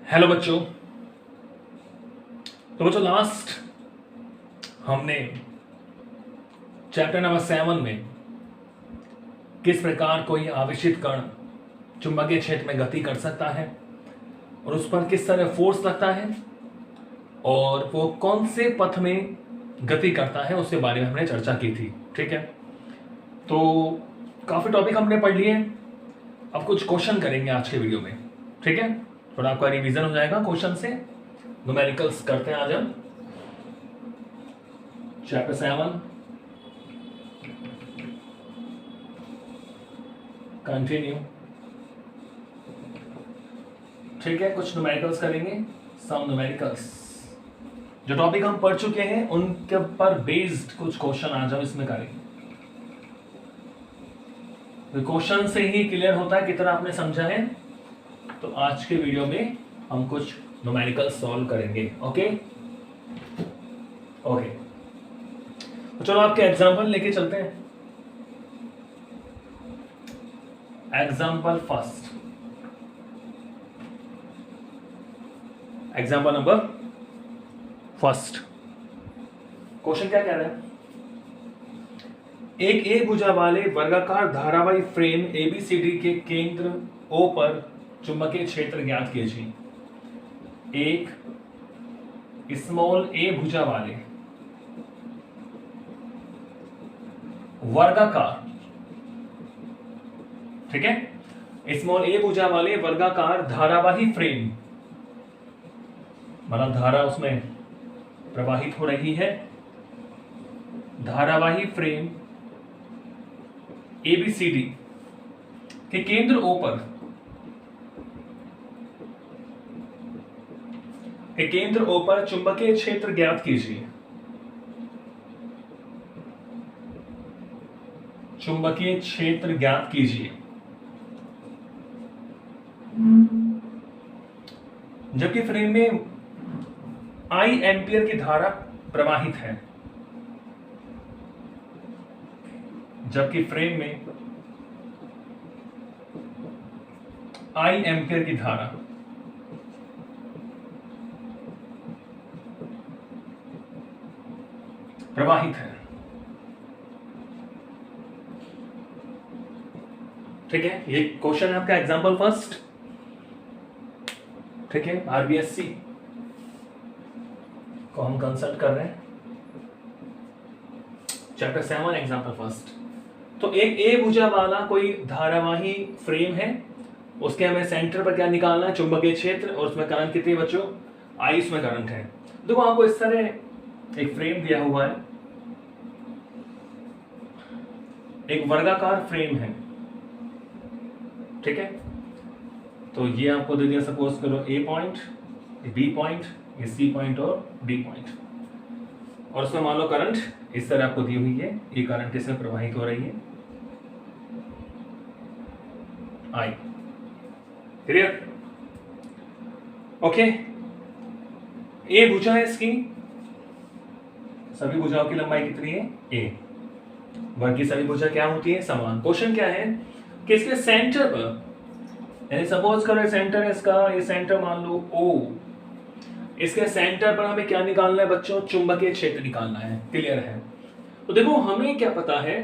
Hello बच्चों। तो बच्चों लास्ट हमने चैप्टर नंबर 7 में किस प्रकार कोई आवेशित कण चुंबकीय क्षेत्र में गति कर सकता है और उस पर किस तरह फोर्स लगता है और वो कौन से पथ में गति करता है उसके बारे में हमने चर्चा की थी। ठीक है, तो काफ़ी टॉपिक हमने पढ़ लिए। अब कुछ क्वेश्चन करेंगे आज के वीडियो में। ठीक है, थोड़ा आपका रिवीजन हो जाएगा क्वेश्चन से। न्यूमेरिकल्स करते हैं आज हम चैप्टर 7 कंटिन्यू। ठीक है, कुछ न्यूमेरिकल्स करेंगे, सम न्यूमेरिकल्स। जो टॉपिक हम पढ़ चुके हैं उनके पर बेस्ड कुछ क्वेश्चन आज हम इसमें करेंगे। तो क्वेश्चन से ही क्लियर होता है कितना आपने समझा है। तो आज के वीडियो में हम कुछ न्यूमेरिकल सॉल्व करेंगे। ओके ओके, तो चलो आपके एग्जांपल लेके चलते हैं। Example first, example number first. Question क्या कह रहा है? एक ए भुजा वाले वर्गाकार धारावाही फ्रेम एबीसीडी के केंद्र ओ पर चुंबकीय क्षेत्र ज्ञात कीजिए। एक स्मॉल ए भुजा वाले वर्गाकार, ठीक है, स्मॉल ए भुजा वाले वर्गाकार धारावाही फ्रेम, मतलब धारा उसमें प्रवाहित हो रही है, धारावाही फ्रेम एबीसीडी के केंद्र ओ पर, के केंद्र ओ पर चुंबकीय क्षेत्र ज्ञात कीजिए। चुंबकीय क्षेत्र ज्ञात कीजिए जबकि फ्रेम में आई एम्पियर की धारा प्रवाहित है। जबकि फ्रेम में आई एम्पियर की धारा प्रवाहित है। ठीक है, ये क्वेश्चन है आपका एग्जांपल फर्स्ट। ठीक है, आरबीएससी को हम कंसल्ट कर रहे हैं, चैप्टर 7 एग्जांपल फर्स्ट। तो एक ए भुजा वाला कोई धारावाही फ्रेम है, उसके हमें सेंटर पर क्या निकालना है? चुंबकीय क्षेत्र। और उसमें करंट कितनी बच्चों? आई उसमें करंट है। देखो आपको इस तरह एक फ्रेम दिया हुआ है, एक वर्गाकार फ्रेम है। ठीक है, तो ये आपको दे दिया, सपोज करो ए पॉइंट, बी पॉइंट, ये सी पॉइंट और डी पॉइंट, और उसमें मान लो करंट इस तरह आपको दी हुई है। ये करंट इसमें प्रवाहित हो रही है, आई। क्लियर? ओके, ए भुजा है इसकी, सभी भुजाओं की लंबाई कितनी है? ए। वर्ग की सभी भुजा क्या होती है? समान। क्वेश्चन क्या है कि इसके सेंटर पर, यानी सपोज करो सेंटर है इसका, ये सेंटर मान लो ओ, इसके सेंटर पर हमें क्या निकालना है बच्चों? चुंबकीय क्षेत्र निकालना है। क्लियर है? तो देखो हमें क्या पता है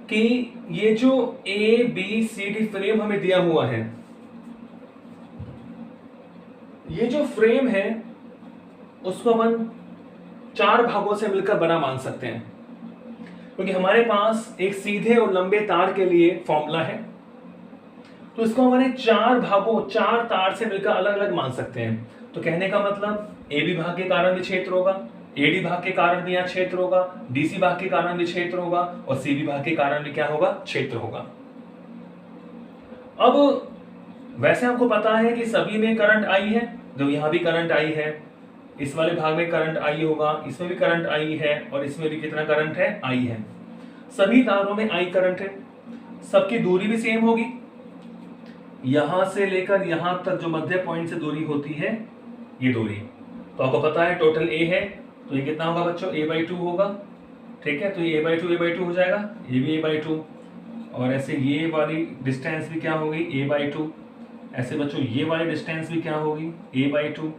कि ये जो A B C D frame हमें दिया हुआ है, ये जो फ्रेम है उसको हम 4 भागों से मिलकर बना मान सकते हैं, क्योंकि हमारे पास एक सीधे और लंबे तार के लिए फॉर्मूला है। तो इसको हमारे 4 भागों, 4 तार से मिलकर अलग अलग मान सकते हैं। तो कहने का मतलब ए बी भाग के कारण भी क्षेत्र होगा, एडी भाग के कारण भी यहाँ क्षेत्र होगा, डीसी भाग के कारण भी क्षेत्र होगा, और सीबी भाग के कारण भी क्या होगा? क्षेत्र होगा। अब वैसे आपको पता है कि सभी में करंट आई है, जो यहां भी करंट आई है, इस वाले भाग में करंट आई होगा, इसमें भी करंट आई है, और इसमें भी कितना करंट है? आई है। सभी तारों में आई करंट है, सबकी दूरी भी सेम होगी। यहां से लेकर यहां तक जो मध्य पॉइंट से दूरी होती है, ये दूरी तो आपको पता है टोटल ए है, तो ये कितना होगा बच्चों? a/2 होगा। ठीक है, तो ये a/2 हो जाएगा, ये भी a/2, और ऐसे ये वाली डिस्टेंस भी क्या होगी? a/2, ऐसे बच्चों ये वाली डिस्टेंस भी क्या होगी, a/2।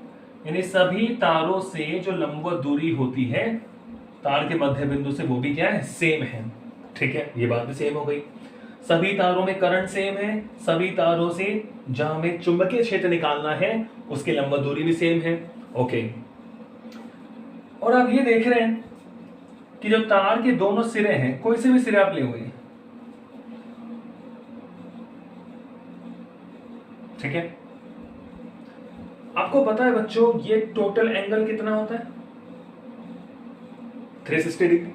यानी सभी तारों से जो लंबवत दूरी होती है तार के मध्य बिंदु से, वो भी क्या है, सेम है। ठीक है, ये बात भी सेम हो गई। सभी तारों में करंट सेम है, सभी तारों से जहां हमें चुंबकीय क्षेत्र निकालना है उसकी लंबवत दूरी भी सेम है। ओके, और आप ये देख रहे हैं कि जो तार के दोनों सिरे हैं, कोई से भी सिरे आप ले हुए, ठीक है, आपको पता है बच्चों ये टोटल एंगल कितना होता है, 360 डिग्री।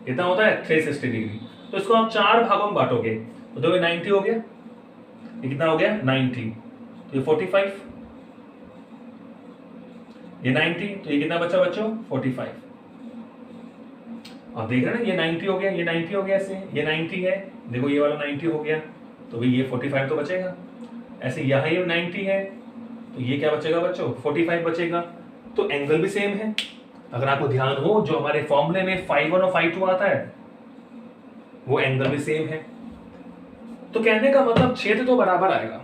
कितना होता है, 360 डिग्री। तो इसको आप 4 भागों में बांटोगे तो ये 90 हो गया, ये कितना हो गया, 90। तो ये 45, ये 90, तो ये कितना बचा बच्चों, 45। आप देख रहे हैं ना, ये 90 हो गया, ये 90 हो गया, ऐसे ये 90 है, देखो ये वाला 90 हो गया, तो भाई ये 45 तो बचेगा। ऐसे यहाँ ये 90 है, तो ये क्या बचेगा बच्चों, 45 बचेगा। तो एंगल भी सेम है। अगर आपको ध्यान हो, जो हमारे फॉर्मूले में φ1 और φ2 आता है वो एंगल भी सेम है। तो कहने का मतलब क्षेत्र तो बराबर आएगा।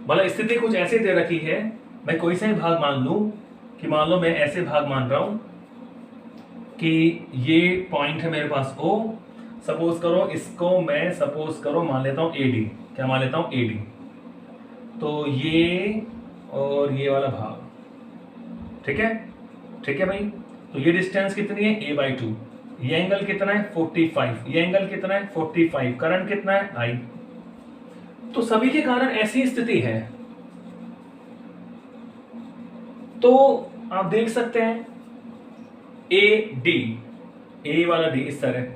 मतलब स्थिति कुछ ऐसे दे रखी है, मैं कोई सा भी भाग मान लूं, कि मान लो मैं ऐसे भाग मान रहा हूं कि ये पॉइंट है मेरे पास O, सपोज करो इसको मैं सपोज करो मान लेता हूं AD। क्या मान लेता हूं, AD। तो ये और ये वाला भाग, ठीक है, ठीक है भाई। तो ये डिस्टेंस कितनी है, a/2। ये एंगल कितना है, 45। ये एंगल कितना है, 45। करंट कितना है, I। तो सभी के कारण ऐसी स्थिति है। तो आप देख सकते हैं AD, A वाला D इस तरह।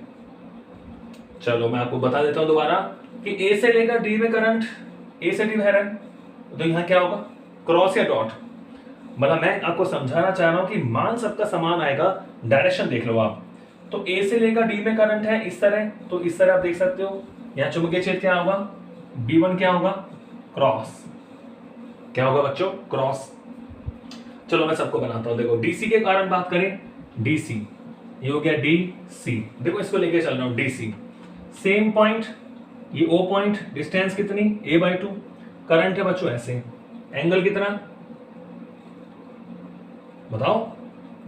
चलो मैं आपको बता देता हूं दोबारा कि A से लेकर D में करंट A से D बह रहा है, तो यहां क्या होगा, क्रॉस या डॉट। मतलब मैं आपको समझाना चाह रहा हूं कि मान सबका समान आएगा, डायरेक्शन देख लो आप। तो A से लेकर D में करंट है इस तरह, तो इस तरह आप देख सकते हो। यहां चुंबकीय क्षेत्र क्या होगा, B1 क्या होगा, क्रॉस। क्या होगा बच्चों, क्रॉस। चलो मैं सबको बनाता हूं। देखो DC के कारण बात करें, DC ये हो गया DC। देखो इसको लेके चल रहा हूं, DC सेम पॉइंट, ये O पॉइंट, डिस्टेंस कितनी, a/2। करंट है बच्चों ऐसे, एंगल कितना बताओ,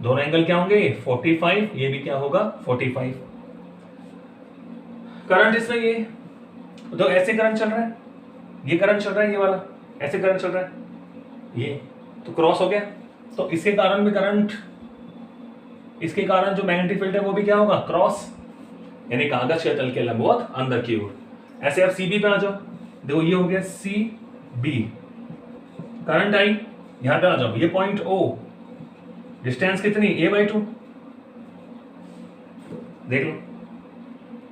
दोनों एंगल क्या होंगे, 45। ये भी क्या होगा, 45। करंट इसमें ये तो ऐसे करंट चल रहा है, ये करंट चल रहा है, ये वाला ऐसे करंट चल रहा है, ये तो क्रॉस हो गया। तो इसके कारण भी करंट, इसके कारण जो मैग्नेटिक फील्ड है वो भी क्या होगा, क्रॉस, यानी कागज के तल के लंबवत अंदर की ओर। ऐसे आप CB पे आ जाओ, देखो ये हो गया CB, करंट आई, यहां पे आ जाओ, ये पॉइंट O, डिस्टेंस कितनी, a/2। देख लो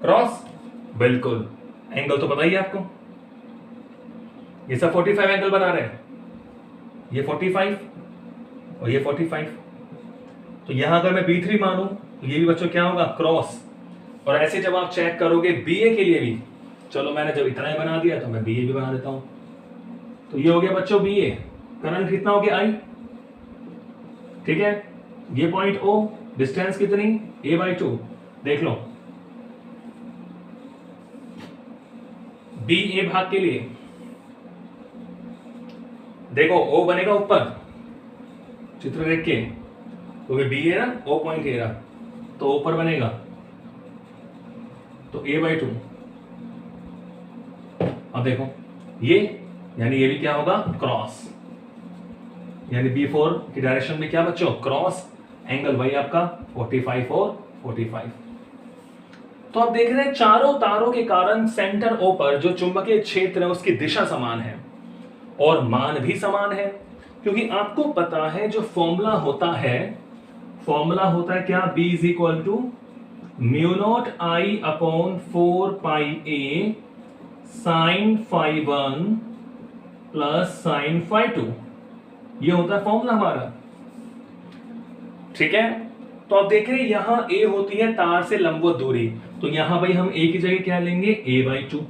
क्रॉस, बिल्कुल। एंगल तो पता ही है आपको, ये सब 45 एंगल बना रहे हैं, ये 45 और ये 45। तो यहां अगर मैं B3 मानूं तो ये भी बच्चों क्या होगा, क्रॉस। और ऐसे जब आप चेक करोगे BA के लिए भी, चलो मैंने जब इतना ही बना दिया तो मैं BA भी बना देता हूं। तो ये हो गया बच्चों BA, करंट कितना हो गया I, ठीक है। ये पॉइंट O, डिस्टेंस कितनी, a/2। देख लो BA भाग के लिए, देखो O बनेगा ऊपर, चित्र देख के, तो ये B है ना, O पॉइंट ए रहा, तो ऊपर बनेगा, तो a/2। अब देखो ये, यानी ये भी क्या होगा, क्रॉस, यानी B4 की डायरेक्शन में क्या बच्चों, क्रॉस। एंगल वही आपका 45 और 45। तो आप देख रहे हैं चारों तारों के कारण सेंटर O पर जो चुंबकीय क्षेत्र है उसकी दिशा समान है और मान भी समान है, क्योंकि आपको पता है जो फॉर्मूला होता है क्या, B = μ0I/4πa sin φ1 plus sin φ2, ये होता है फॉर्मूला हमारा, ठीक है। तो आप देख रहे हैं यहां A होती है तार से लंबवत दूरी, तो यहां भाई हम A की जगह क्या लेंगे, a/2।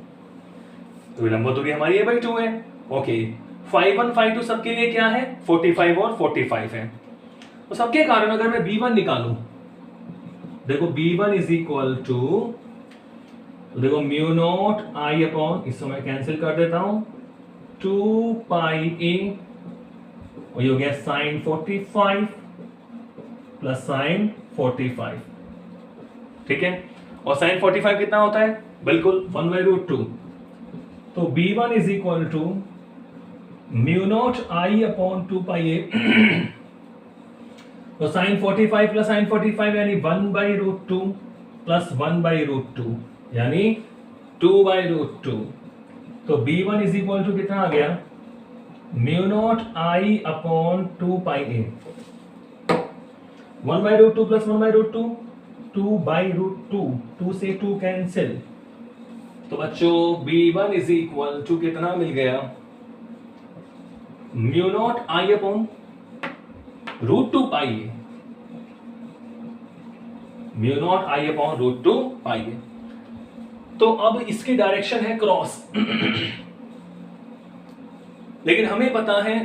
तो लंबवत दूरी हमारी a/2 है। ओके, φ1 φ2 सबके लिए क्या है, 45 और 45 है। तो सबके कारण अगर मैं B1 निकालूं, देखो B1 देखो μ0I, इसको मैं कैंसिल कर देता हूं, 2 पाई ए, और ये हो गया साइन 45 प्लस साइन 45, ठीक है। और साइन 45 कितना होता है? बिल्कुल 1/√2। तो b1 is equal to mu naught I upon 2 pi a. तो साइन 45 प्लस साइन 45 यानी 1/√2 प्लस 1/√2 यानी 2/√2। तो b1 इज इक्वल टू कितना आ गया? Mu naught I upon 2 pi A. 1/√2 plus 1/√2 2/√2, 2 से 2 कैंसिल। तो बच्चों b1 इज इक्वल टू कितना मिल गया? Mu naught I upon √2 pi a, mu naught I upon √2 pi a. तो अब इसकी डायरेक्शन है क्रॉस, लेकिन हमें पता है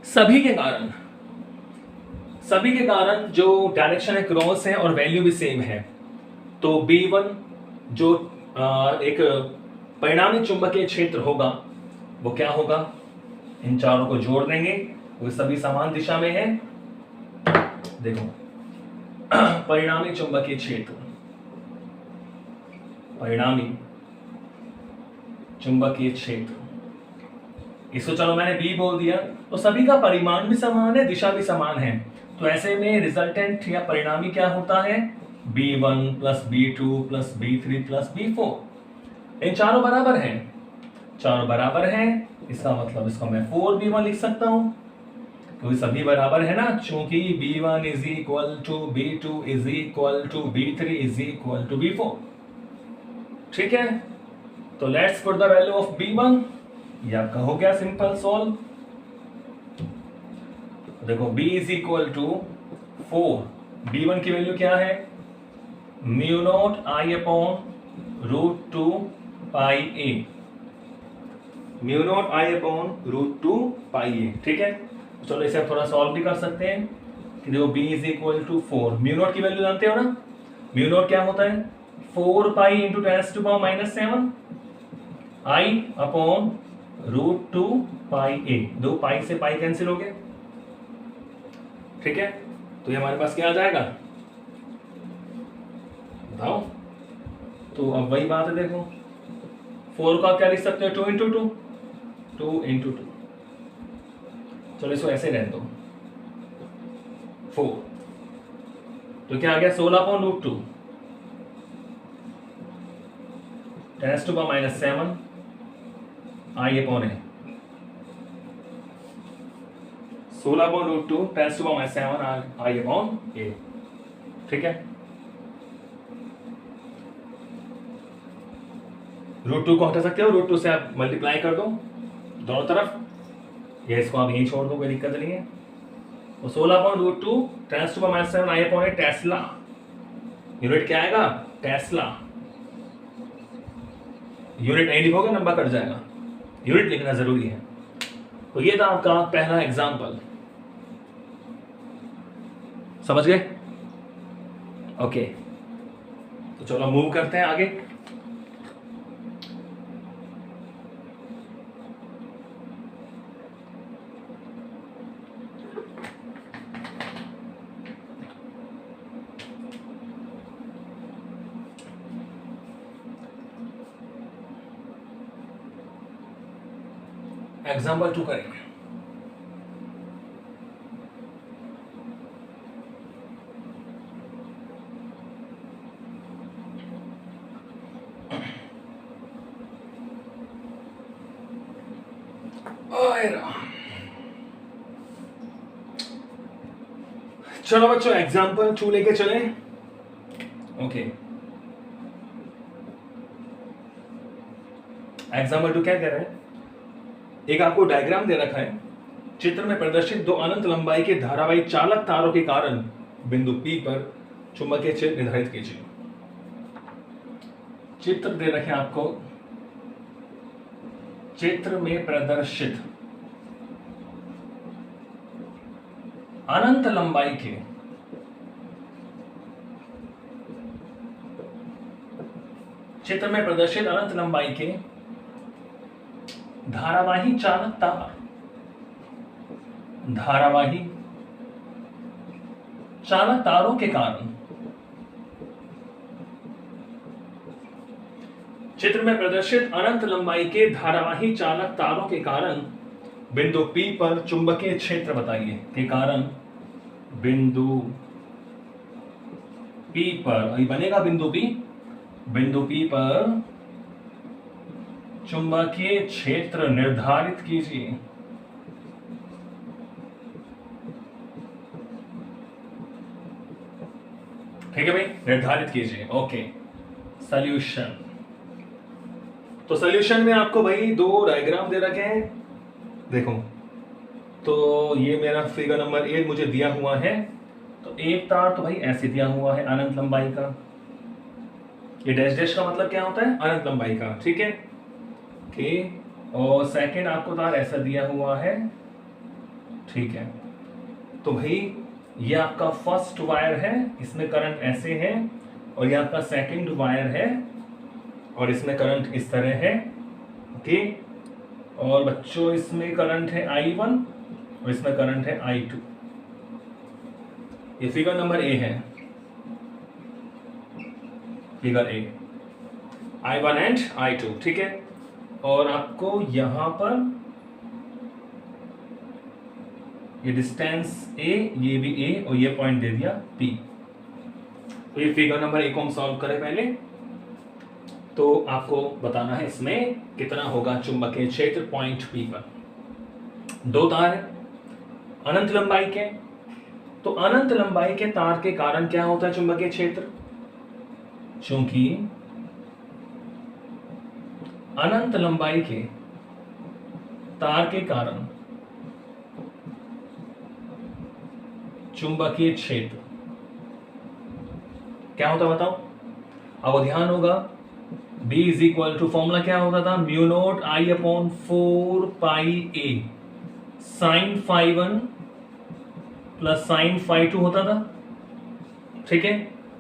सभी के कारण जो डायरेक्शन है क्रॉस है और वैल्यू भी सेम है। तो B1 जो एक परिणामी चुंबकीय क्षेत्र होगा वो क्या होगा? इन चारों को जोड़ देंगे, वो सभी समान दिशा में है। देखो परिणामी चुंबकीय क्षेत्र, परिणामी चुंबकीय क्षेत्र, इसको चलो मैंने B बोल दिया। तो सभी का परिमाण भी समान है, दिशा भी समान है। तो ऐसे में रिजल्टेंट या परिणामी क्या होता है? B1 plus B2 plus B3 plus B4। इन चारों बराबर हैं, चारों बराबर हैं, इसका मतलब इसको मैं 4B1 लिख सकता हूं, क्योंकि सभी बराबर है ना। चूंकि B1 is equal to B2 is equal to B3 is equal to B4, ठीक है। तो let's put the value of B1, या आपका हो गया सिंपल सॉल्व। देखो B is equal to 4, B1 की वैल्यू क्या है? Mu naught I upon √2 pi a, mu naught I upon √2 pi a, ठीक है। चलो इसे आप थोड़ा सॉल्व भी कर सकते हैं कि देखो B is equal to 4, mu naught की वैल्यू जानते हो ना, म्यू नॉट क्या होता है? 4 पाई इंटू 10⁻⁻7 आई अपॉन √2 पाई ए। दो पाई से पाई कैंसिल हो गए, ठीक है। तो ये हमारे पास क्या आ जाएगा बताओ? तो अब वही बात है, देखो 4 का क्या लिख सकते हो? 2 इंटू 2, 2 इंटू 2। चलो इसको ऐसे रहने दो 4। तो क्या आ गया? 16/√2 10⁻⁻7 आई अपॉन ए, 16/√2 10⁻⁷ आई अपॉन ए, ठीक है। √2 को हटा सकते हो, √2 से आप मल्टीप्लाई कर दो दोनों तरफ, या इसको आप यहीं छोड़ दो, कोई दिक्कत नहीं है। तो 16/√2 10⁻⁷ आई अपॉन ए टेस्ला, यूनिट क्या आएगा? टेस्ला। यूनिट नहीं लिखोगे नंबर कट जाएगा, यूनिट लिखना जरूरी है। तो ये था आपका पहला एग्जाम्पल, समझ गए? ओके, तो चलो मूव करते हैं आगे। एग्जाम्पल 2 करेंगे। चलो बच्चों एग्जाम्पल 2 लेके चले। ओके, एग्जाम्पल 2 क्या कह रहे हैं? एक आपको डायग्राम दे रखा है, चित्र में प्रदर्शित दो अनंत लंबाई के धारावाही चालक तारों के कारण बिंदु P पर चुंबकीय क्षेत्र निर्धारित कीजिए। चित्र दे रखे आपको, चित्र में प्रदर्शित अनंत लंबाई के चित्र में प्रदर्शित अनंत लंबाई के धारावाही चालक तार, धारावाही चालक तारों के कारण, चित्र में प्रदर्शित अनंत लंबाई के धारावाही चालक तारों के कारण बिंदु P पर चुंबकीय क्षेत्र बताइए। के कारण बिंदु P पर, ये बनेगा बिंदु P, बिंदु P पर चुंबकीय क्षेत्र निर्धारित कीजिए। ठीक है भाई, निर्धारित कीजिए। Okay, solution. तो सॉल्यूशन में आपको भाई दो डायग्राम दे रखे हैं, देखो। तो ये मेरा फिगर नंबर 1 मुझे दिया हुआ है। तो एक तार तो भाई ऐसे दिया हुआ है अनंत लंबाई का, ये डैश डैश का मतलब क्या होता है, अनंत लंबाई का। ठीक है, और सेकंड आपको तार ऐसा दिया हुआ है। ठीक है, तो भाई ये आपका फर्स्ट वायर है, इसमें करंट ऐसे है, और ये आपका सेकंड वायर है और इसमें करंट इस तरह है। ओके, और बच्चों इसमें करंट है I1 और इसमें करंट है I2। ये फिगर नंबर A है, figure A, I1 and I2। ठीक है, और आपको यहां पर ये डिस्टेंस A, ये भी A, और ये पॉइंट दे दिया P। तो ये फिगर नंबर 1 को हम सॉल्व करें पहले। तो आपको बताना है इसमें कितना होगा चुंबकीय क्षेत्र पॉइंट P पर। दो तार है अनंत लंबाई के, तो अनंत लंबाई के तार के कारण क्या होता है चुंबकीय क्षेत्र, चूंकि अनंत लंबाई के तार के कारण चुंबकीय क्षेत्र क्या होता है बताओ। अब ध्यान होगा, B is equal to, formula क्या होता था, mu not I upon 4 pi A sine φ1 plus sine φ2 होता था। ठीक है,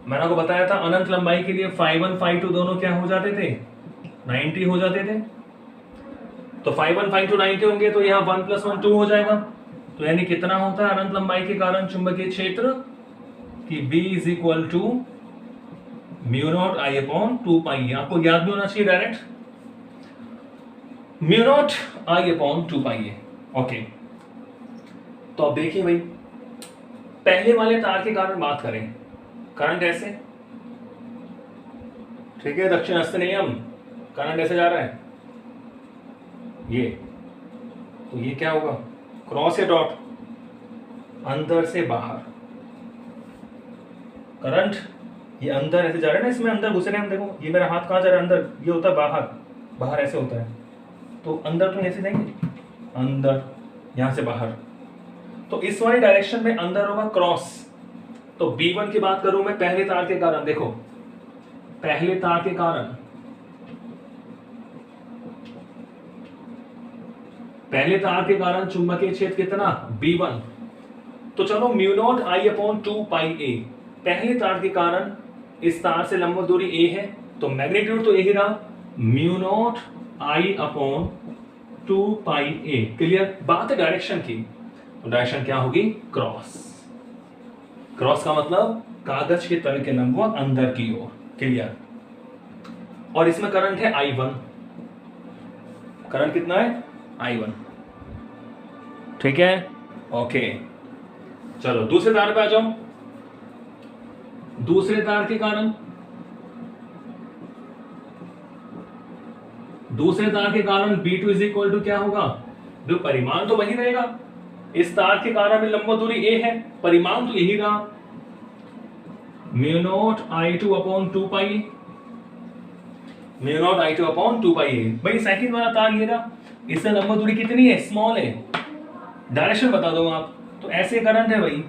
मैंने आपको बताया था अनंत लंबाई के लिए φ1 φ2 दोनों क्या हो जाते थे, 90 हो जाते थे। तो φ1 φ2 90 होंगे तो यहाँ 1 + 1 2 हो जाएगा। तो यानी कितना होता है अनंत लंबाई के कारण चुंबकीय क्षेत्र कि B is equal to mu not I upon 2 pi. आपको याद भी होना चाहिए direct, mu not I upon 2 pi. Okay, तो अब देखिए भाई, पहले वाले तार के कारण बात करें, करंट ऐसे, ठीक है, दक्षिण हस्त नियम, करंट ऐसे जा रहा है, ये, तो ये क्या होगा, क्रॉस या डॉट, अंदर से बाहर करंट, ये अंदर ऐसे जा रहा है ना, इसमें अंदर घुस रहे हैं हम। देखो ये मेरा हाथ कहाँ जा रहा है, अंदर, ये होता है बाहर, बाहर ऐसे होता है। तो अंदर तो ऐसे जाएंगे, अंदर, यहां से बाहर। तो इस वाली डायरेक्शन में अंदर होगा क्रॉस। तो B1 की बात करूं मैं पहले तार के कारण, देखो पहले तार के कारण, पहले तार के कारण चुंबकीय क्षेत्र कितना, B1। तो चलो mu naught I upon 2 pi A, पहले तार के कारण इस तार से लंबवत दूरी A है, तो मैग्नीट्यूड तो यही रहा, mu naught I upon 2 pi A। Clear, बात है डायरेक्शन की, तो डायरेक्शन क्या होगी, क्रॉस। क्रॉस का मतलब कागज के तल के लंबवत अंदर की ओर। क्लियर, और इसमें करंट है I1, करंट कितना है, I1। ठीक है, ओके, चलो दूसरे तार पे आ जाओ। दूसरे तार के कारण, दूसरे तार के कारण B2 इज इक्वल टू क्या होगा, जो परिमाण तो वही रहेगा, इस तार के कारण में लंबवत दूरी A है, परिमाण तो यही रहा, mu not I2 upon 2 pi, mu not I2 upon 2 पाई। भाई सेकंड वाला तार ये रहा, इससे लंबवत दूरी कितनी है, स्मॉल है, डायरेक्शन बता दो आप। तो ऐसे करंट है भाई,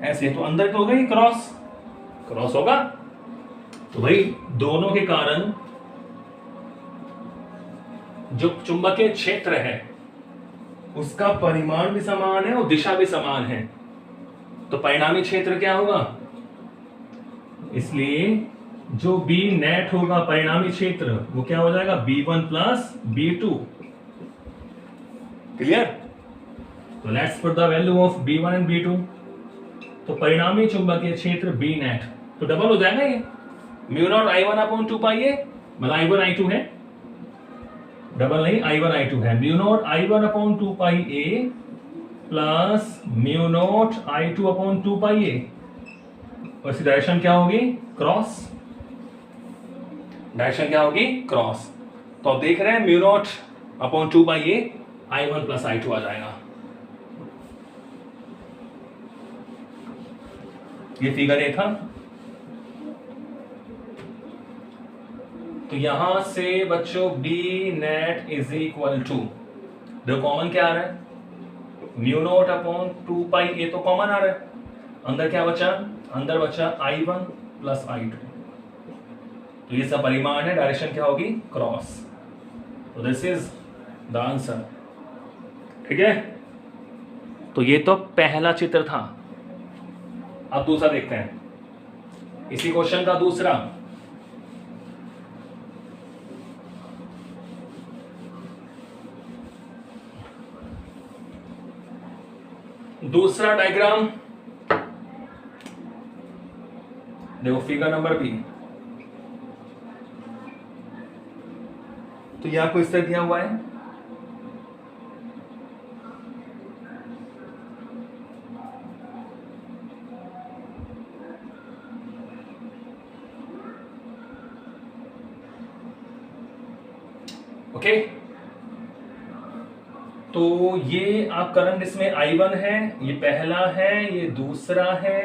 ऐसे, तो अंदर तो होगा ही क्रॉस, क्रॉस होगा। तो भाई दोनों के कारण जो चुंबकीय क्षेत्र है उसका परिमाण भी समान है और दिशा भी समान है, तो परिणामी क्षेत्र क्या होगा, इसलिए जो बी नेट होगा परिणामी क्षेत्र वो क्या हो जाएगा B1 प्लस B2। क्लियर? तो let's put the value of B1 and B2। तो परिणामी चुंबकीय क्षेत्र बी नेट तो डबल हो जाएगा ये, mu not I1 upon 2 pi A, मतलब I1 I2 है, डबल नहीं I1 I2 है, mu not I1 upon 2 pi A plus mu not I2 upon 2 pi A. और इसकी डायरेक्शन क्या होगी? क्रॉस। डायरेक्शन क्या होगी? क्रॉस। तो आप देख रहे हैं mu naught upon 2 pi a I1 plus I2 आ जाएगा। ये फिगर ए था। तो यहां से बच्चों B net is equal to, देखो कॉमन क्या आ रहा है? Mu naught upon 2 pi a तो कॉमन आ रहा है। अंदर क्या बचा? अंदर बचा I1 प्लस I2। तो ये सब परिमाण है, डायरेक्शन क्या होगी? क्रॉस। तो दिस इज द आंसर। ठीक है, तो ये तो पहला चित्र था। अब दूसरा देखते हैं, इसी क्वेश्चन का दूसरा। दूसरा डायग्राम देखो, फिगर नंबर बी। तो ये आपको इस तरह दिया हुआ है। ओके, तो ये आप करंट इसमें I1 है, ये पहला है, ये दूसरा है,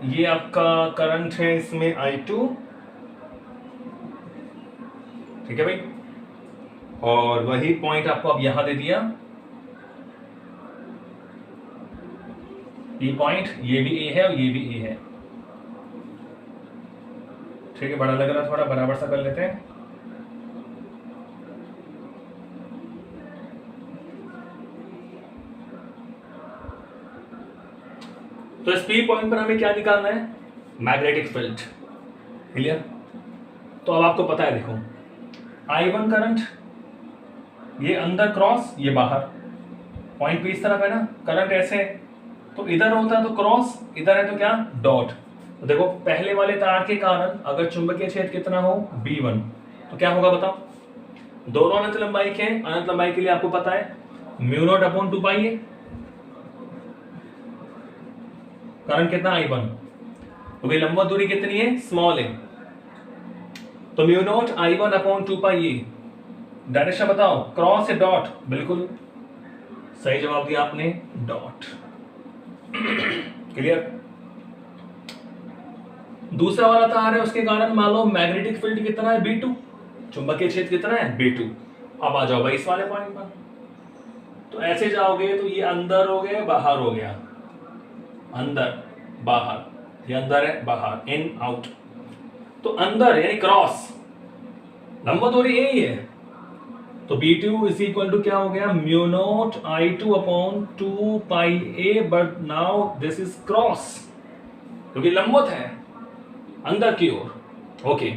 ये आपका करंट है इसमें I2। ठीक है भाई, और वही पॉइंट आपको अब यहां दे दिया, ये पॉइंट, ये भी A है और ये भी A है। ठीक है, बड़ा लग रहा है, थोड़ा बराबर सा कर लेते हैं। तो इस P पॉइंट पर हमें क्या निकालना है? Magnetic field. क्लियर? तो अब आपको पता है, देखो I1 करंट, ये अंदर क्रॉस, ये बाहर, पॉइंट P इस तरफ है ना, करंट ऐसे है, तो इधर होता तो क्रॉस, इधर है तो क्या? डॉट। तो देखो पहले वाले तार के कारण अगर चुंबकीय क्षेत्र कितना हो? B1, तो क्या होगा बताओ? दोनों अनंत लंबाई के, अनंत लंबाई के लिए आपको पता है म्यू नॉट अपॉन 2 पाई ए। करंट कितना? I1। तो भाई लंबवत दूरी कितनी है? स्मॉल है, तो mu not I1 upon 2 pi A. Direction बताओ, क्रॉस या डॉट? बिल्कुल सही जवाब दिया आपने, डॉट। क्लियर? दूसरा वाला तार है, उसके कारण मान लो मैग्नेटिक फील्ड कितना है? B2। चुंबकीय क्षेत्र कितना है? B2। अब आ जाओ भाई इस वाले पॉइंट पर, तो ऐसे जाओगे तो ये अंदर हो गया, बाहर हो गया, अंदर बाहर, ये अंदर है, बाहर, इन आउट। तो अंदर यानी क्रॉस, लंबवत दूरी ए ही है, तो B2 इज इक्वल टू क्या हो गया? Mu not I2 upon 2 pi A, but now this is cross, क्योंकि लंबवत है अंदर की ओर। ओके,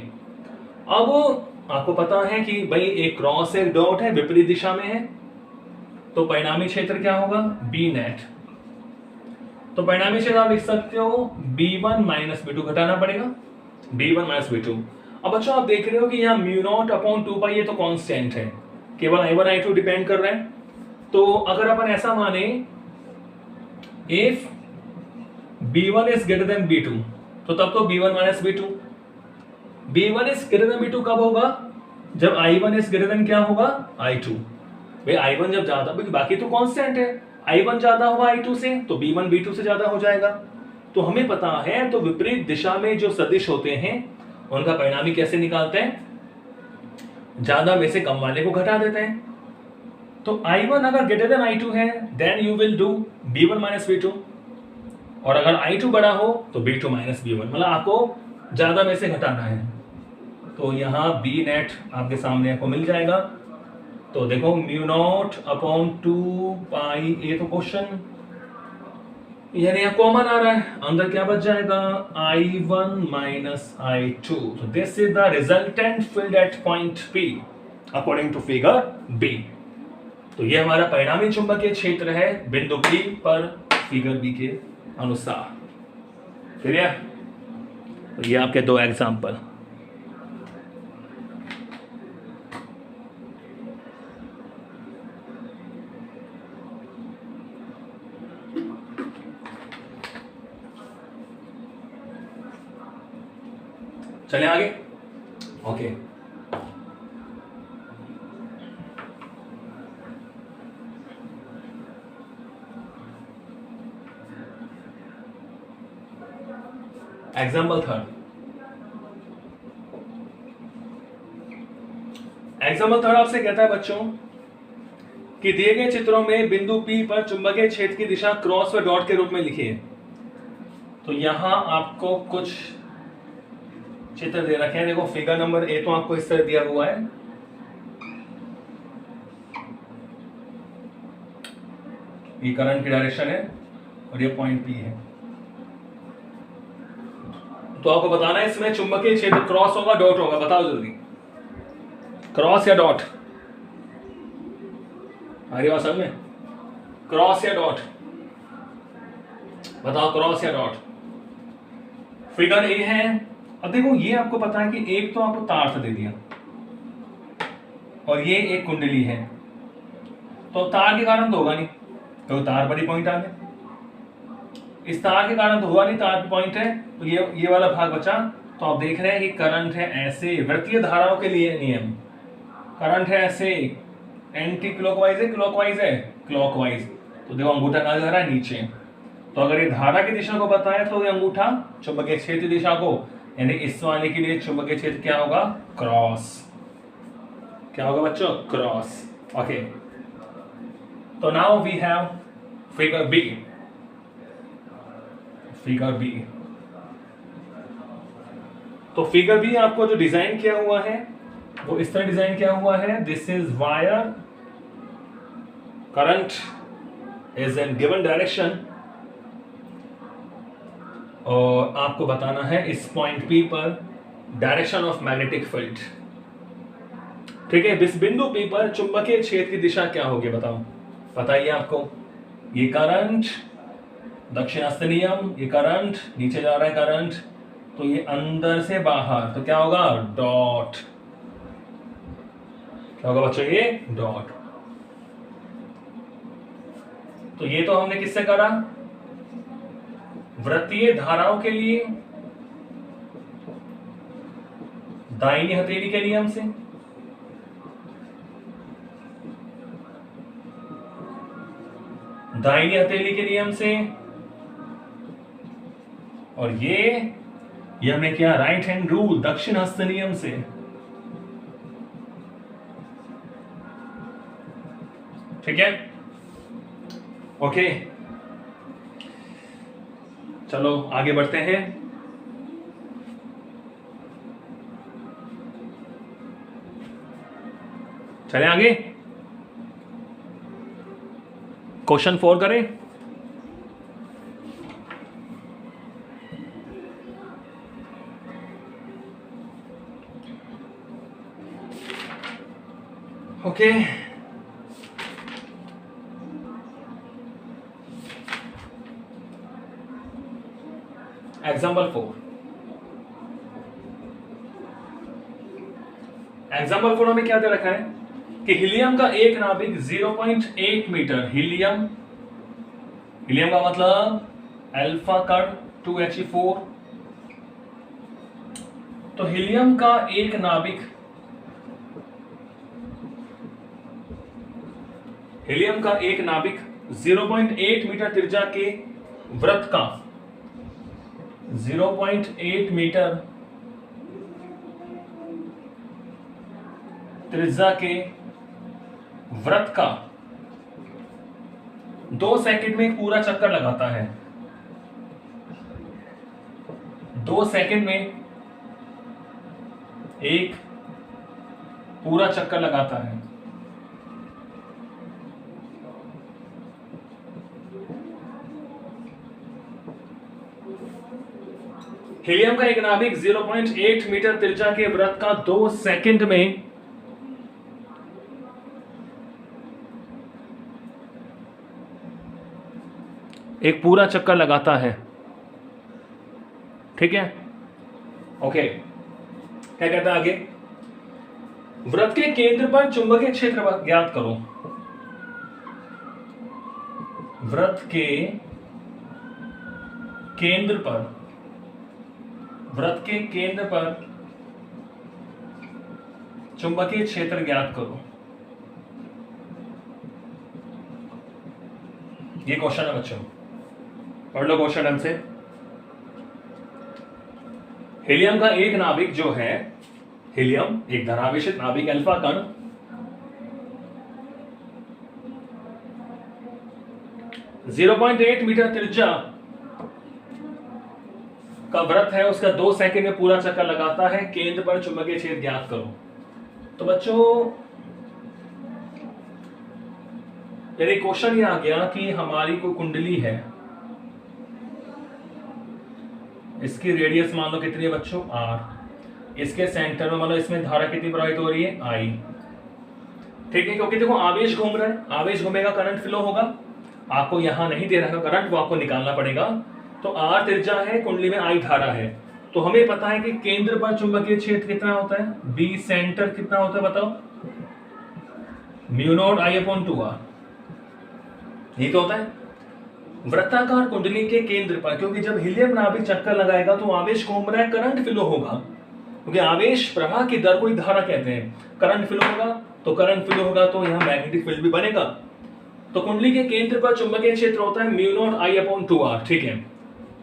अब आपको पता है कि भाई एक क्रॉस है, डॉट है, विपरीत दिशा में है, तो परिणामी क्षेत्र क्या होगा? B net. तो परिणामी क्षेत्र आप लिख सकते हो B1 माइनस B2, घटाना पड़ेगा B1 माइनस B2। अब बच्चों आप देख रहे हो कि यहाँ म्यू नॉट अपॉन 2 पाई ये तो कांस्टेंट है, केवल I1 I2 डिपेंड कर रहे हैं। तो अगर अपन ऐसा माने if B1 is greater than B2, तो तब तो B1 minus B2। B1 is greater than B2 कब होगा? जब I1 इज ग्रेटर देन क्या होगा? I2। भाई I1 जब ज्यादा, बाकी तो कांस्टेंट है, I1 ज्यादा होगा I2 से, तो B1 B2 से ज्यादा हो जाएगा। तो हमें पता है, तो विपरीत दिशा में जो सदिश होते हैं उनका परिणामी कैसे निकालते हैं? ज्यादा में से कम वाले को घटा देते हैं। तो I1 अगर ग्रेटर देन I2 है, then you will do B1 minus B2, और अगर I2 बड़ा हो तो B2 माइनस B1, मतलब आपको ज्यादा में से घटाना है। तो यहाँ B नेट आपके सामने आपको मिल जाएगा। तो देखो mu naught upon 2 pi a, तो क्वेश्चन यानी यहाँ कॉमन आ रहा है, अंदर क्या बच जाएगा I1 माइनस I2। तो this is the resultant field at point P according to figure B। तो ये हमारा परिणामी चुंबकीय क्षेत्र है बिंदु P पर फिगर B के अनुसार। क्लियर? तो ये आपके दो एग्जाम्पल। चले आगे। Okay, example third. Example third आपसे कहता है बच्चों कि दिए गए चित्रों में बिंदु P पर चुंबकीय क्षेत्र की दिशा क्रॉस व डॉट के रूप में लिखिए। तो यहां आपको कुछ चित्र दे रखे हैं। देखो फिगर नंबर ए तो आपको इस तरह दिया हुआ है, ये करंट की डायरेक्शन है और ये पॉइंट P है। तो आपको बताना है इसमें चुंबकीय क्षेत्र क्रॉस होगा डॉट होगा, बताओ जल्दी, क्रॉस या डॉट? हमारी बात समझ में? क्रॉस या डॉट? बताओ क्रॉस या डॉट। फिगर ए है। अब देखो ये आपको पता है कि एक तो आपको तार से दे दिया और ये एक कुंडली है, तो तार के कारण तो होगा नहीं, तो तार पर ही पॉइंट आ गया। इस तार के कारण तो हुआ नहीं, तार पे पॉइंट है, तो ये वाला भाग बचा। तो आप देख रहे हैं कि करंट है ऐसे, वृत्तीय धाराओं के लिए नियम, करंट है ऐसे, एंटी क्लॉकवाइज है क्लॉकवाइज है क्लॉकवाइज। तो देखो अंगूठा कहां जा रहा है? नीचे। तो अगर ये धारा की दिशा को बताया तो ये अंगूठा चुंबकीय क्षेत्र दिशा को, यानी इस वाले के लिए चुंबकीय क्षेत्र क्या होगा? क्रॉस। क्या होगा बच्चों? क्रॉस। ओके, तो now we have figure B. Figure B, तो फिगर बी आपको जो डिजाइन किया हुआ है वो इस तरह डिजाइन किया हुआ है। This is wire, current is in given direction, और आपको बताना है इस पॉइंट P पर डायरेक्शन ऑफ मैग्नेटिक फील्ड। ठीक है, इस बिंदु P पर चुंबकीय क्षेत्र की दिशा क्या होगी बताओ? बताइए आपको। ये करंट दक्षिणास्थ नियम, ये करंट नीचे जा रहा है करंट, तो ये अंदर से बाहर, तो क्या होगा? डॉट। क्या होगा बच्चों? ये डॉट। तो ये तो हमने किससे करा? वृत्तीय धाराओं के लिए दाहिनी हथेली के नियम से, दाहिनी हथेली के नियम से, और ये हमने किया राइट हैंड रूल, दक्षिण हस्त नियम से। ठीक है, ओके, चलो आगे बढ़ते हैं। चले आगे, क्वेश्चन 4 करें। Okay, example 4। एग्जाम्पल 4 में क्या दे रखा है कि हीलियम का एक नाभिक 0.8 मीटर, हीलियम का मतलब अल्फा कण 2He4। तो हीलियम का एक नाभिक, हीलियम का एक नाभिक 0.8 मीटर त्रिज्या के वृत्त का, 0.8 मीटर त्रिज्या के वृत्त का 2 सेकंड में पूरा चक्कर लगाता है। 2 सेकंड में एक पूरा चक्कर लगाता है। हीलियम का एक नाभिक 0.8 मीटर त्रिज्या के वृत्त का 2 सेकंड में एक पूरा चक्कर लगाता है। ठीक है, ओके। क्या कहता है आगे? वृत्त के केंद्र पर चुंबकीय क्षेत्र ज्ञात करो। वृत्त के केंद्र पर चुंबकीय क्षेत्र ज्ञात करो। ये क्वेश्चन है बच्चों, पढ़ लो क्वेश्चन ढंग से। हीलियम का एक नाभिक जो है, हीलियम एक धनावेशित नाभिक अल्फा कण, जीरो 0.8 मीटर त्रिज्या का वृत्त है, उसका 2 सेकंड में पूरा चक्कर लगाता है। केंद्र पर चुंबकीय क्षेत्र ज्ञात करो। तो बच्चों यदि क्वेश्चन ये आ गया कि हमारी कोई कुंडली है, इसकी रेडियस मान लो कितनी है बच्चों, r, इसके सेंटर में मान लो इसमें धारा कितनी प्रवाहित हो रही है, I। ठीक है, क्योंकि देखो आवेश घूम रहा है, आवेश घूमेगा करंट फ्लो होगा। आपको यहां नहीं दे रखा करंट, वो आपको निकालना पड़ेगा। तो r त्रिज्या है, कुंडली में I धारा है। तो हमें पता है कि केंद्र पर चुंबकीय क्षेत्र कितना होता है, B सेंटर कितना होता है बताओ, μ0I/2r। यही तो होता है वृत्ताकार कुंडली के केंद्र पर, क्योंकि जब हीलियम नाभिक चक्कर लगाएगा तो आवेश घूम रहा है, करंट फ्लो होगा, क्योंकि आवेश प्रवाह की दर को ही धारा कहते हैं। करंट फ्लो होगा तो यहां मैग्नेटिक फील्ड भी बनेगा। तो कुंडली के केंद्र पर चुंबकीय क्षेत्र होता है μ0I/2r। ठीक है,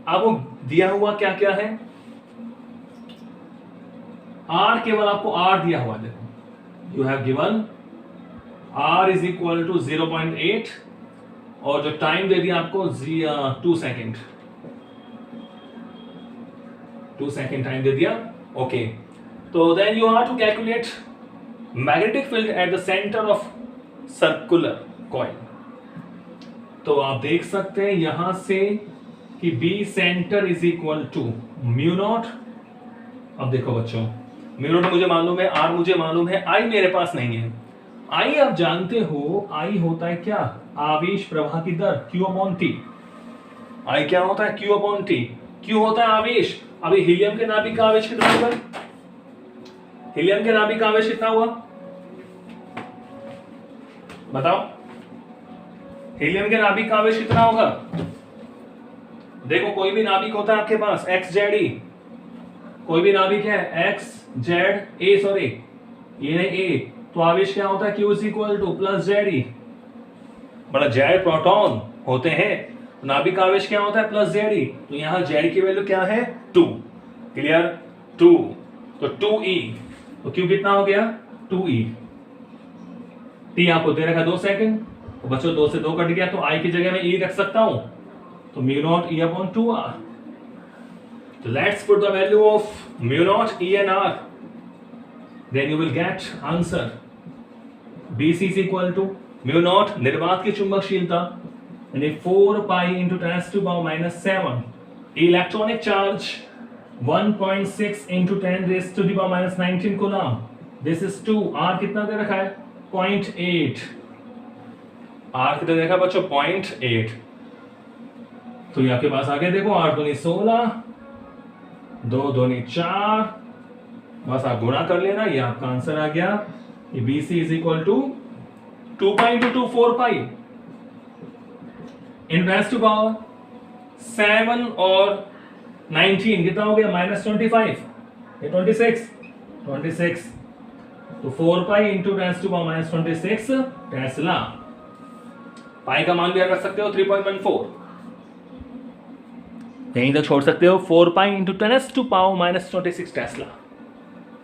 अब वो दिया हुआ क्या क्या है, r, केवल आपको r दिया हुआ, देखो you have given r is equal to 0.8 और जो टाइम दे दिया आपको 2 सेकेंड, 2 सेकेंड टाइम दे दिया। ओके, तो then you are to calculate magnetic field at the centre of circular coil. तो आप देख सकते हैं यहां से कि B centre is equal to μ0। अब देखो बच्चों, μ0 मुझे मालूम है, r मुझे मालूम है, I मेरे पास नहीं है। I आप जानते हो, I होता है क्या, आवेश प्रवाह की दर, Q/T। I क्या होता है, Q/T। Q होता है आवेश। अभी हीलियम के नाभिक का आवेश कितना हुआ, हीलियम के नाभिक का आवेश कितना हुआ बताओ, हीलियम के नाभिक का आवेश कितना होगा। देखो कोई भी नाभिक होता है आपके पास, XZE, कोई भी नाभिक है XZA, सॉरी ये A, तो आवेश क्या होता है, Q is equal two plus ZE, मतलब Z प्रोटॉन होते हैं, नाभिक आवेश क्या होता है, प्लस ZE। तो यहां Z की वैल्यू क्या है, 2। क्लियर, 2, तो 2E, तो Q कितना हो गया, 2E। T आपको दे रखा 2 सेकंड, तो बच्चों 2 से 2 कट गया, तो I की जगह में E रख सकता हूं, तो μ0E/2r। So let's put the value of μ0 E and R. Then you will get answer. BC is equal to μ0 निर्वात की चुंबकशीलता यानी 4 पाई into 10⁻⁻7, electronic charge 1.6 into 10⁻⁻19 coulomb. This is 2। R कितना दे रखा है, 0.8। R कितना दे रखा है बच्चों, 0.8। तो ये आपके पास आ गया, देखो 8 दूनी 16, 2 दूनी 4, बस आप गुणा कर लेना, ये आपका आंसर आ गया। ये BC is equal to 2 pi into 2, 4 pi in raise to power 7 और 19 कितना हो गया, -25, ये 26, तो 4 pi into raise to power -26 tesla. Pi का मान भी रख सकते हो 3.14, यहीं तक छोड़ सकते हो, 4 pi into 10 to power -26 tesla.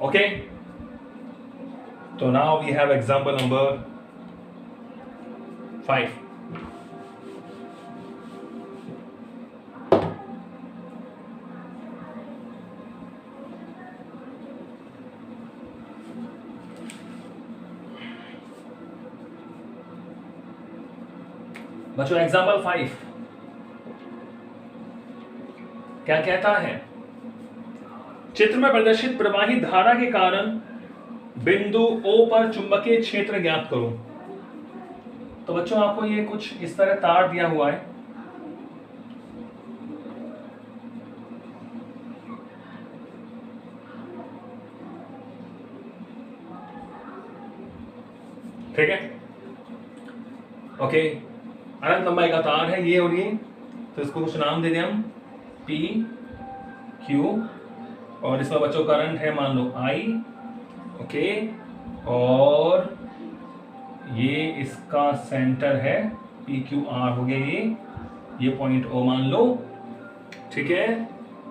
Okay, तो now we have example number 5। बच्चों एग्जांपल 5 क्या कहता है, चित्र में प्रदर्शित प्रवाही धारा के कारण बिंदु O पर चुंबकीय क्षेत्र ज्ञात करो। तो बच्चों आपको ये कुछ इस तरह तार दिया हुआ है, ठीक है, ओके। अनंत लंबाई का तार है ये और ये, तो इसको कुछ नाम दे दें हम P Q, और इसमें बच्चों करंट है मान लो I, ओके, और ये इसका सेंटर है PQR हो गया, ये पॉइंट O मान लो, ठीक है।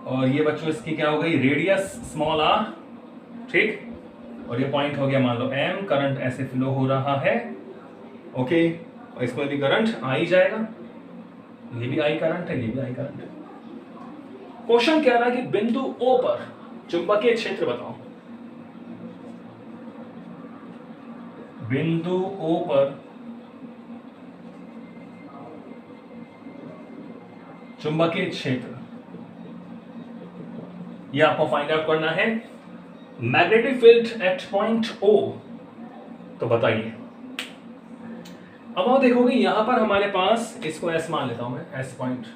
और ये बच्चों इसकी क्या हो गई, रेडियस स्मॉल r, ठीक, और ये पॉइंट हो गया मान लो M। करंट ऐसे फ्लो हो रहा है, ओके, और इसमें भी करंट I जाएगा, ये भी I करंट है, ये भी I करंट है। क्वेश्चन कह रहा है कि बिंदु O पर चुंबकीय क्षेत्र बताओ। बिंदु O पर चुंबकीय क्षेत्र, ये आपको फाइंड आउट करना है। Magnetic field at point O, तो बताइए। अब आप देखोगे यहां पर हमारे पास, इसको S मान लेता हूं मैं, S पॉइंट,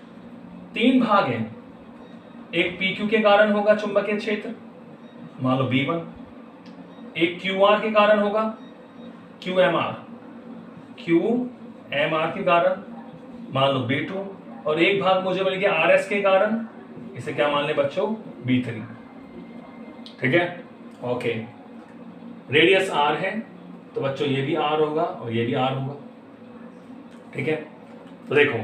3 भाग हैं। एक PQ के कारण होगा चुंबकीय क्षेत्र, मान लो B1, एक QR के कारण होगा QMR, QMR के कारण मान लो B2, और एक भाग मुझे मिल गया RS के कारण, इसे क्या मान ले बच्चों, B3, ठीक है, ओके। रेडियस R है, तो बच्चों ये भी R होगा और ये भी R होगा, ठीक है। तो देखो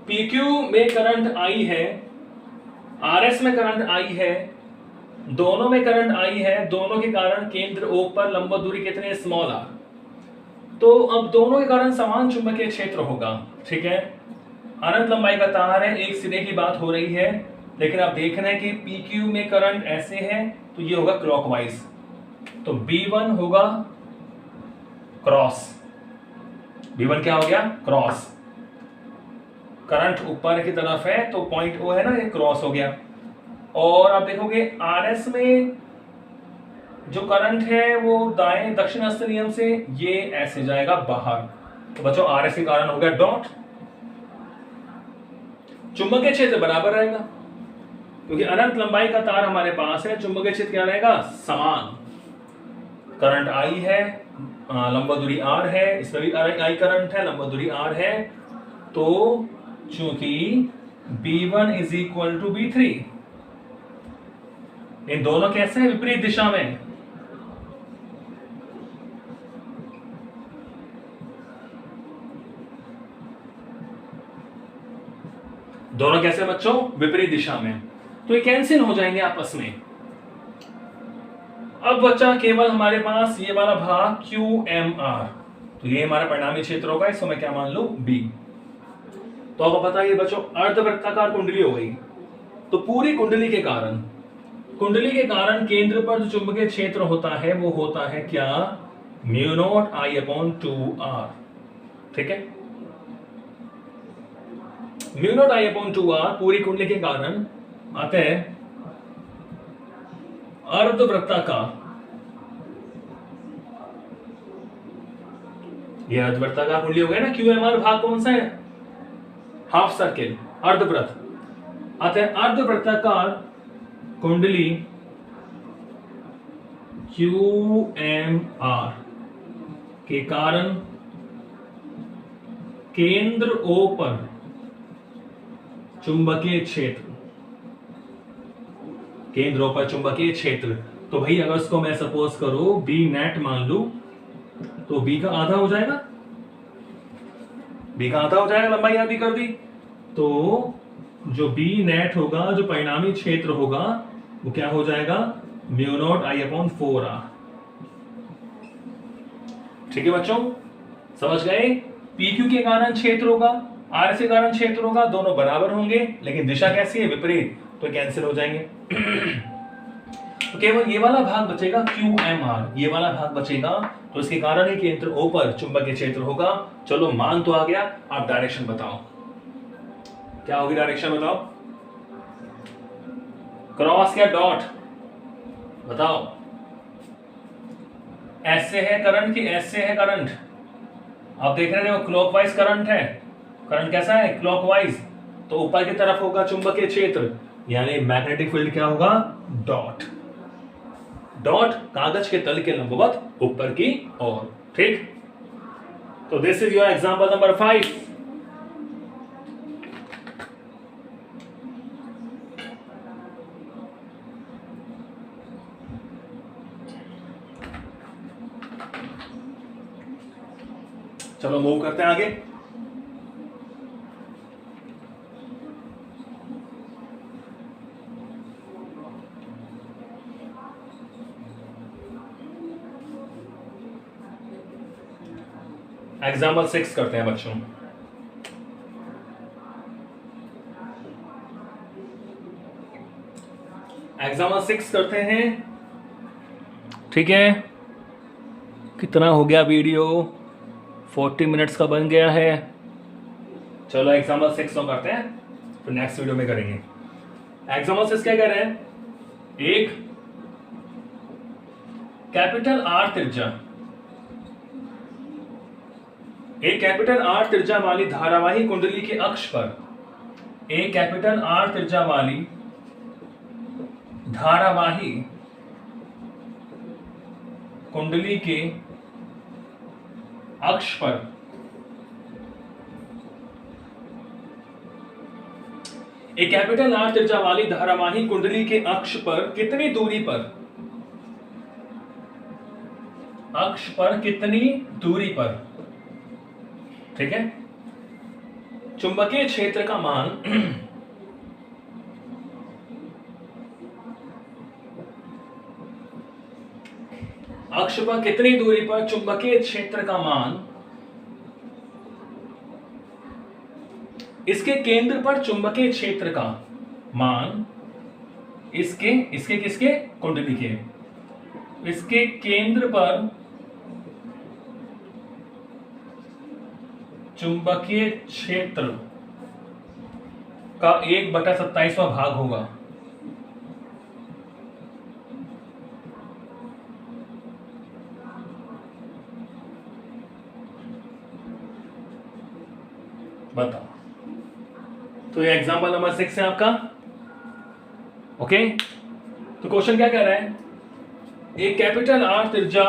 PQ में करंट I है, RS में करंट I है, दोनों में करंट I है, दोनों के कारण केंद्र O पर लंबवत दूरी कितनी है, स्मॉल r। तो अब दोनों के कारण समान चुंबकीय क्षेत्र होगा, ठीक है। अनंत लंबाई का तार है, एक सिरे की बात हो रही है, लेकिन आप देख रहे हैं कि PQ में करंट ऐसे है, तो ये होगा क्लॉकवाइज, तो B1 होगा क्रॉस, B1 क्या हो गया, क्रॉस, करंट ऊपर की तरफ है तो पॉइंट O है ना, ये क्रॉस हो गया। और आप देखोगे RS में जो करंट है वो दाएं दक्षिण हस्त नियम से ये ऐसे जाएगा बाहर, तो बच्चों RS के कारण हो गया डॉट। चुंबकीय क्षेत्र बराबर रहेगा, क्योंकि अनंत लंबाई का तार हमारे पास है, चुंबकीय क्षेत्र क्या रहेगा, समान। करंट I है, लंबवत दूरी R है, इसमें भी I करंट है, लंबवत दूरी R है, तो चूंकि B1 is equal to B3, इन दोनों कैसे हैं, विपरीत दिशा में, दोनों कैसे बच्चों, विपरीत दिशा में, तो ये कैंसिल हो जाएंगे आपस में। अब बच्चा केवल हमारे पास ये वाला भाग QMR, तो ये हमारा परिणामी क्षेत्र होगा, इसको मैं क्या मान लूं, B। तो आपको पता है बच्चों अर्धवृत्ताकार कुंडली हो गई, तो पूरी कुंडली के कारण केंद्र पर जो चुंबकीय क्षेत्र होता है वो होता है क्या, म्यू नॉट I/2R, ठीक है। म्यू नॉट I/2R पूरी कुंडली के कारण आते हैं अर्धवृत्ताकार, यह अर्धवृत्ताकार कुंडली हो गया ना। QMR भाग कौन सा है, हाफ सर्किल, अर्धवृत्त, आते हैं अर्धवृत्ताकार कुंडली QMR के कारण केंद्र O पर चुंबकीय क्षेत्र, केंद्र O पर चुंबकीय क्षेत्र, तो भाई अगर इसको मैं सपोज करूं B नेट मान लूं, तो B का आधा हो जाएगा, B का आधा हो जाएगा, लंबाई आधी कर दी, तो जो B नेट होगा, जो परिणामी क्षेत्र होगा वो क्या हो जाएगा, म्यू नॉट I/4R, ठीक है बच्चों, समझ गए। PQ के कारण क्षेत्र होगा, RS के कारण क्षेत्र होगा, दोनों बराबर होंगे, लेकिन दिशा कैसी है, विपरीत, तो कैंसिल हो जाएंगे। तो केवल ये वाला भाग बचेगा QMR, ये वाला भाग बचेगा, तो इसके कारण ही केंद्र O पर चुंबकीय क्षेत्र होगा। चलो मान तो आ गया, आप डायरेक्शन बताओ, क्या होगी डायरेक्शन बताओ, क्रॉस या डॉट, बताओ, ऐसे है करंट कि ऐसे है करंट? आप देख रहे हो क्लॉकवाइज करंट है। करंट कैसा है? क्लॉकवाइज। तो ऊपर की तरफ होगा चुंबकीय क्षेत्र, यानी मैग्नेटिक फील्ड क्या होगा? डॉट। डॉट कागज के तल के लंबवत ऊपर की ओर। ठीक, तो this is your example number 5। चलो मूव करते हैं आगे। एग्जाम्पल 6 करते हैं बच्चों। एग्जाम्पल 6 करते हैं। ठीक है, कितना हो गया वीडियो? 40 मिनट्स का बन गया है। चलो एग्जाम्पल 6 तो करते हैं, फिर नेक्स्ट वीडियो में करेंगे। एग्जाम्पल 6 क्या कह रहे हैं? एक कैपिटल आर त्रिज्या, एक कैपिटल आर त्रिज्या वाली धारावाही कुंडली के अक्ष पर, एक कैपिटल आर त्रिज्या वाली धारावाही कुंडली के अक्ष पर एक कैपिटल आर त्रिज्या वाली धारावाही कुंडली के अक्ष पर कितनी दूरी पर, अक्ष पर कितनी दूरी पर, ठीक है, चुंबकीय क्षेत्र का मान अक्ष पर कितनी दूरी पर चुंबकीय क्षेत्र का मान इसके केंद्र पर चुंबकीय क्षेत्र का मान इसके इसके किसके? कुंडली के। इसके केंद्र पर चुंबकीय क्षेत्र का 1/27वां भाग होगा। बताओ। तो ये एग्जांपल नंबर 6 है आपका। ओके, तो क्वेश्चन क्या कह रहा है? एक कैपिटल आर त्रिज्या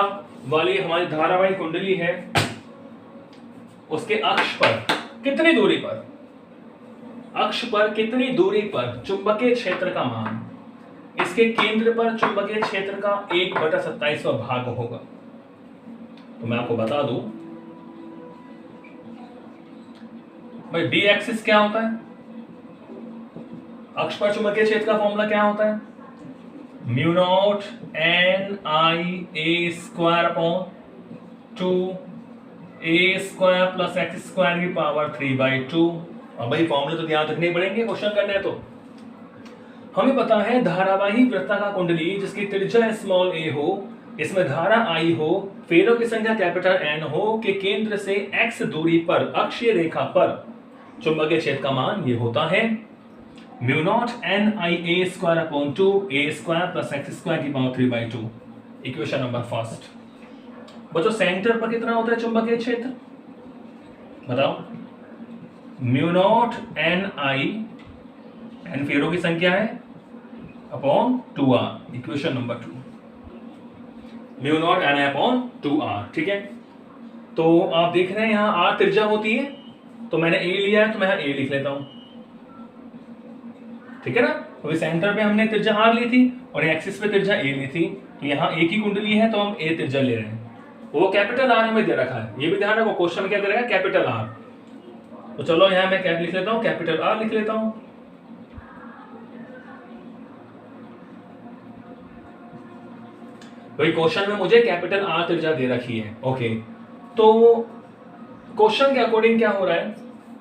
वाली हमारी धारावाही कुंडली है, उसके अक्ष पर कितनी दूरी पर, अक्ष पर कितनी दूरी पर चुंबकीय क्षेत्र का मान इसके केंद्र पर चुंबकीय क्षेत्र का 1/27वां भाग होगा। तो मैं आपको बता दूं भाई, बी एक्सिस क्या होता है? अक्ष पर चुंबकीय क्षेत्र का फॉर्मूला क्या होता है? Mu naught N I a square upon 2 a square plus x square की पावर 3/2। अब भाई फॉर्मूले तो ध्यान रखने पड़ेंगे क्वेश्चन करने हैं। तो हमें पता है धारावाही वृत्ताकार कुंडली जिसकी त्रिज्या स्मॉल ए हो, इसमें धारा आई हो, फेरों की संख्या कैपिटल एन हो, के केंद्र से एक्स दूरी पर अक्षीय रेखा पर चुंबकीय क्षेत्र का मान ये होता है mu naught N I a square upon 2 a square plus x square की पावर 3/2। Equation number first. बच्चों सेंटर पर कितना होता है चुंबकीय क्षेत्र? बताओ। Mu naught N I, N फेरों की संख्या है, upon 2r। Equation number 2, mu naught N I upon 2r। ठीक है, तो आप देख रहे हैं यहां r त्रिज्या होती है, तो मैंने a लिया है तो मैं यहां a लिख लेता हूं। ठीक है ना, तो सेंटर पे हमने त्रिज्या r ली थी और एक्सिस पे त्रिज्या a ली थी, तो यहां एक ही कुंडली है तो हम a त्रिज्या ले रहे हैं। वो कैपिटल आर हमें दे रखा है, ये भी ध्यान रखो, क्वेश्चन क्या दे रखा है? Capital R. तो चलो यहां मैं क्या लिख लेता हूं? कैपिटल आर लिख लेता हूं। भाई क्वेश्चन में मुझे कैपिटल आर त्रिज्या दे रखी है। ओके, तो क्वेश्चन के अकॉर्डिंग क्या हो रहा है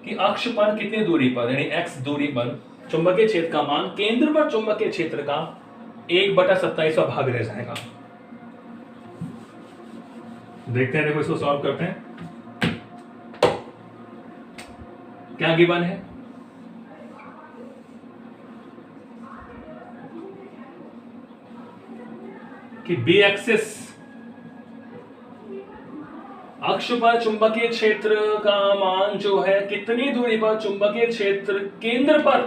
कि अक्ष पर कितनी दूरी पर, यानी एक्स दूरी पर चुंबकीय क्षेत्र का मान केंद्र पर चुंबकीय क्षेत्र का 1/27वां भाग रह जाएगा। देखते हैं, देखो इसको सॉल्व करते हैं। क्या गिवन है? कि बी एक्सिस अक्ष पर चुंबकीय क्षेत्र का मान जो है कितनी दूरी पर चुंबकीय क्षेत्र केंद्र पर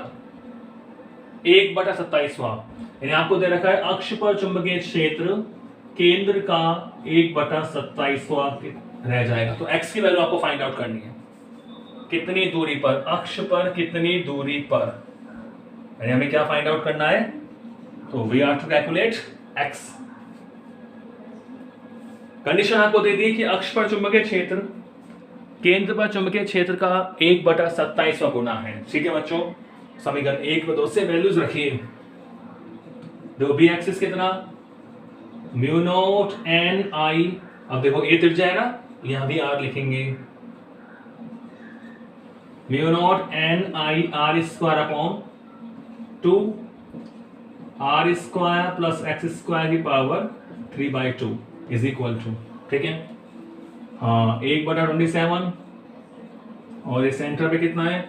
1/27वां, यानी आपको दे रखा है अक्ष पर चुंबकीय क्षेत्र केंद्र का 1/27वां रह जाएगा। तो x की वैल्यू आपको फाइंड आउट करनी है, कितनी दूरी पर, अक्ष पर कितनी दूरी पर, यानी हमें क्या फाइंड आउट करना है, तो we are to calculate x। Condition आपको दे दी कि अक्ष पर चुंबकीय क्षेत्र केंद्र पर चुंबकीय क्षेत्र का 1/27वां गुना है। ठीक है बच्चों, समीकरण 1 व 2 से वैल्यूज रखिए। देखो बी एक्सिस कितना, म्यू नॉट एन आई, अब देखो ए तिरछा है ना, यहां भी आर लिखेंगे, mu naught N I r square upon 2 r square plus x square की पावर 3/2 इज इक्वल टू, ठीक है, हाँ 1/27, और इस सेंटर पे कितना है,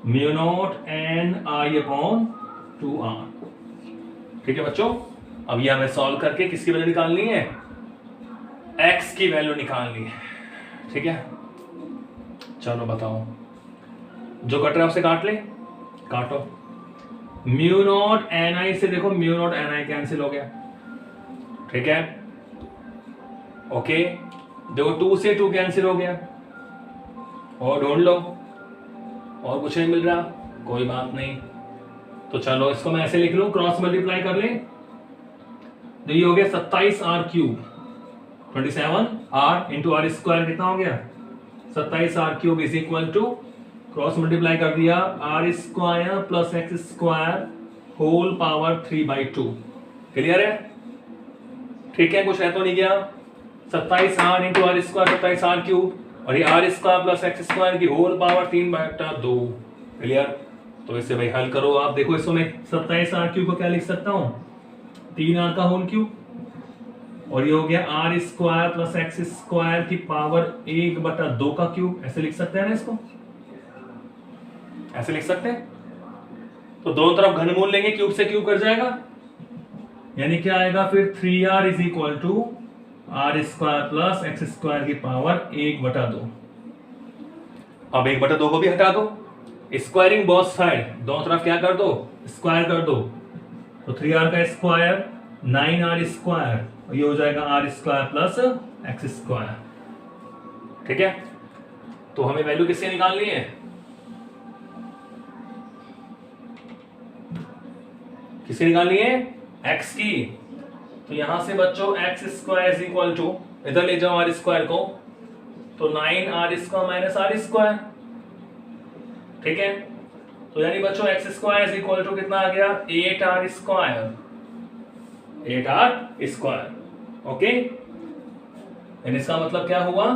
mu naught N I upon 2r। ठीक है बच्चों, अब ये हमें सॉल्व करके किसकी वैल्यू निकालनी है, x की वैल्यू निकालनी है। ठीक है, चलो बताओ, जो कट रहा है उसे काट ले, काटो। म्यू नॉट एन आई से देखो mu naught N I cancel हो गया, ठीक है, ओके, देखो 2 से 2 कैंसिल हो गया, और ढूंढ लो, और कुछ नहीं मिल रहा, कोई बात नहीं, तो चलो इसको मैं ऐसे लिख लूं, क्रॉस मल्टीप्लाई कर ले, तो ये हो गया 27r³ 27r into are square कितना हो गया, 27r³ is equal to, cross multiply कर दिया, r square plus x square whole power 3/2। Clear है, ठीक है, कुछ रह तो नहीं गया, 27r into are square 27r³, और ये r square plus x square की होल पावर 3/2। क्लियर, तो इसे भाई हल करो आप, देखो इसको मैं 27r³ को क्या लिख सकता हूं, 3r का होल क्यूब, और ये हो गया r square plus x square की पावर 1/2 का क्यूब, ऐसे लिख सकते हैं ना, इसको ऐसे लिख सकते हैं। तो दोनों तरफ घनमूल लेंगे, क्यूब से क्यूब कर जाएगा, यानी क्या आएगा फिर 3r is equal to r square plus x square की पावर 1/2। अब 1/2 को भी हटा दो, स्क्वायरिंग बोथ साइड, दोनों तरफ क्या कर दो, स्क्वायर कर दो, तो 3r का स्क्वायर 9r स्क्वायर, ये हो जाएगा r square plus x square. ठीक है, तो हमें वैल्यू किससे निकालनी है, किससे निकालनी है, x की। तो यहां से बच्चों x square is equal to, इधर ले जाओ आर स्क्वायर को, तो 9r square minus are square, ठीक है, तो यानी बच्चों x square is equal to कितना आ गया, 8r square, 8r square, okay, यानी इसका मतलब क्या हुआ,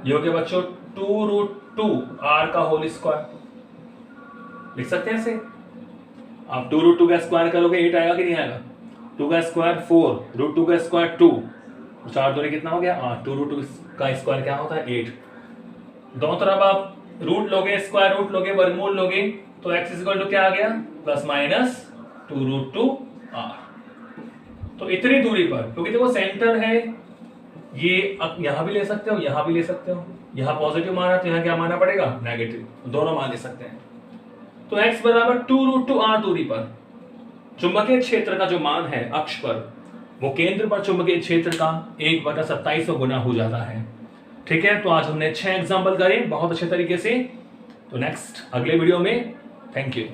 ये हो गया बच्चों 2√2r का होल स्क्वायर, लिख सकते हैं ऐसे। आप 2√2 का स्क्वायर करोगे 8 आएगा कि नहीं आएगा, 2 का स्क्वायर 4, √2 का स्क्वायर 2, 4 दूनी कितना हो गया 8, 2√2 का स्क्वायर क्या होता है 8। दोनों तरफ आप रूट लोगे, स्क्वायर रूट लोगे, वर्गमूल लोगे, तो x इक्वल टू क्या आ गया, प्लस माइनस 2√2r। तो इतनी दूरी पर, क्योंकि देखो सेंटर है, ये यहां भी ले सकते हो, यहां भी ले सकते हो, यहां पॉजिटिव माना तो यहां क्या माना पड़ेगा, नेगेटिव, दोनों मान ले सकते हैं। तो x बराबर 2√2r दूरी पर चुंबकीय क्षेत्र का जो मान है अक्ष पर, वो केंद्र पर चुंबकीय क्षेत्र का 1/27 गुना हो जाता है। ठीक है, तो आज हमने 6 एग्जाम्पल करे बहुत अच्छे तरीके से। तो नेक्स्ट अगले वीडियो में, थैंक यू।